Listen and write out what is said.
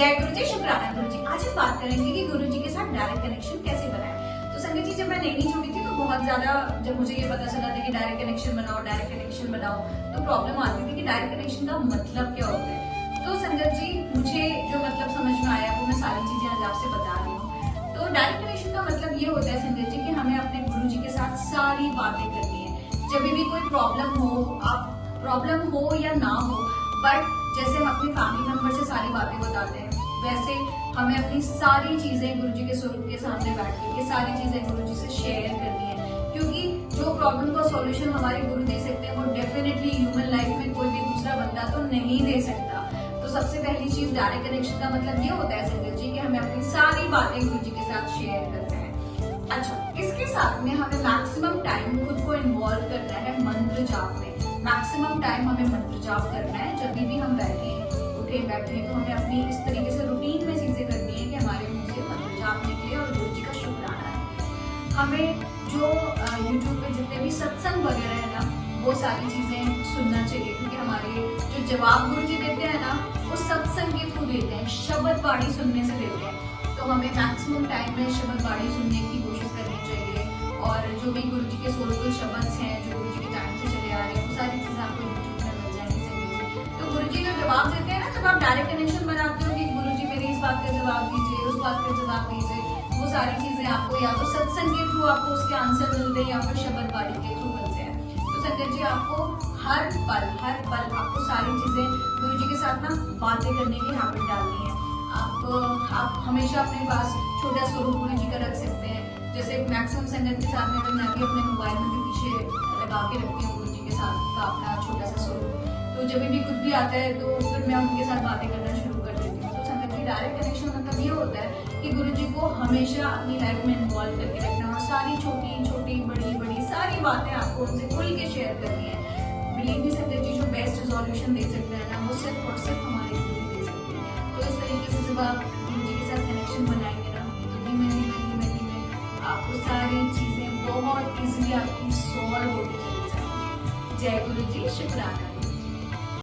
जय गुरु जी, शुक्राना गुरु जी। आज हम बात करेंगे कि गुरु जी के साथ डायरेक्ट कनेक्शन कैसे बनाएं। तो संगत जी, जब मैं नई छोटी थी तो बहुत ज्यादा जब मुझे ये पता चला था कि डायरेक्ट कनेक्शन बनाओ तो प्रॉब्लम आती थी कि डायरेक्ट कनेक्शन का मतलब क्या होता है। तो संगत जी, मुझे जो मतलब समझ में आया वो मैं सारी चीजें आज आपसे बता रही हूँ। तो डायरेक्ट कनेक्शन का मतलब ये होता है संगत जी कि हमें अपने गुरु जी के साथ सारी बातें करनी है। जब भी कोई प्रॉब्लम हो या ना हो, बट जैसे हम अपनी फैमिली मेंबर से सारी बातें बताते हैं, वैसे हमें अपनी सारी चीजें गुरुजी के स्वरूप के सामने बैठ के सारी चीजें गुरुजी से शेयर करनी है। क्योंकि जो प्रॉब्लम का सॉल्यूशन हमारे गुरु दे सकते हैं वो डेफिनेटली ह्यूमन लाइफ में कोई भी दूसरा बंदा तो नहीं दे सकता। तो सबसे पहली चीज डायरेक्ट कनेक्शन का मतलब ये होता है संगत जी कि हमें अपनी सारी बातें गुरुजी के साथ शेयर करना है। अच्छा, इसके साथ में हमें मैक्सिमम टाइम खुद को इन्वॉल्व करना है मंत्र जाप में। मैक्सिमम टाइम हमें मंत्र जाप करना है। जब भी हम बैठे तो हमें अपनी इस तरीके से रूटीन में चीजें करनी है कि हमारे मुंह से मंत्र जाप निकले और गुरु जी का शुक्राना है। हमें जो YouTube पे जितने भी सत्संग वगैरह है ना, वो सारी चीजें सुनना चाहिए, क्योंकि हमारे जो जवाब गुरु जी देते हैं ना, वो सत्संग के थ्रू देते हैं, शब्द बाणी सुनने से देते हैं। तो हमें मैक्सिमम टाइम में शब्द बाणी सुनने की कोशिश करनी चाहिए। और जो भी गुरु जी के सोलफुल शब्द हैं जो गुरु जी के टाइम से चले आ रहे हैं, वो सारी चीजें आपको यूट्यूब में मिल जाएंगी संगत जी। तो गुरु जी जो जवाब देते हैं ना, जब आप डायरेक्ट कनेक्शन बनाते हो कि गुरु जी मेरी इस बात का जवाब दीजिए, उस बात का जवाब दीजिए, वो सारी चीजें आपको या तो सत्संग के थ्रू आपको उसके आंसर मिलते हैं या फिर शब्द बाणी के थ्रू मिलते हैं। तो संगत जी, आपको हर पल आपको सारी चीजें गुरु जी के साथ ना बातें करने की हैबिट डालनी है। आप हमेशा अपने पास छोटा स्वरूप गुरु जी का रख सकते हैं। जैसे मैक्सिमम संगत के साथ में मैं भी अपने मोबाइल में भी पीछे लगा के रखती हूँ गुरु जी के साथ का अपना छोटा सा स्वरूप। तो जब भी कुछ भी आता है तो फिर मैं उनके साथ बातें करना शुरू कर देती हूँ। तो संगत जी, डायरेक्ट कनेक्शन मतलब ये होता है कि गुरु जी को हमेशा अपनी लाइफ में इन्वॉल्व करके रखना और सारी छोटी बड़ी सारी बातें आपको उनसे खुल के शेयर करनी है। बिलीव मी संगत जी, जो बेस्ट रिजोल्यूशन दे सकते हैं ना, वो सिर्फ और सिर्फ हमारे गुरु दे सकते हैं। तो इस तरीके से जब आप गुरु जी के साथ कनेक्शन बनाएंगे ना, तो धीमे आपको सारी चीजें बहुत इजीली आपकी सॉल्व होती चली जाएंगी। जय गुरु जी, शुक्राना।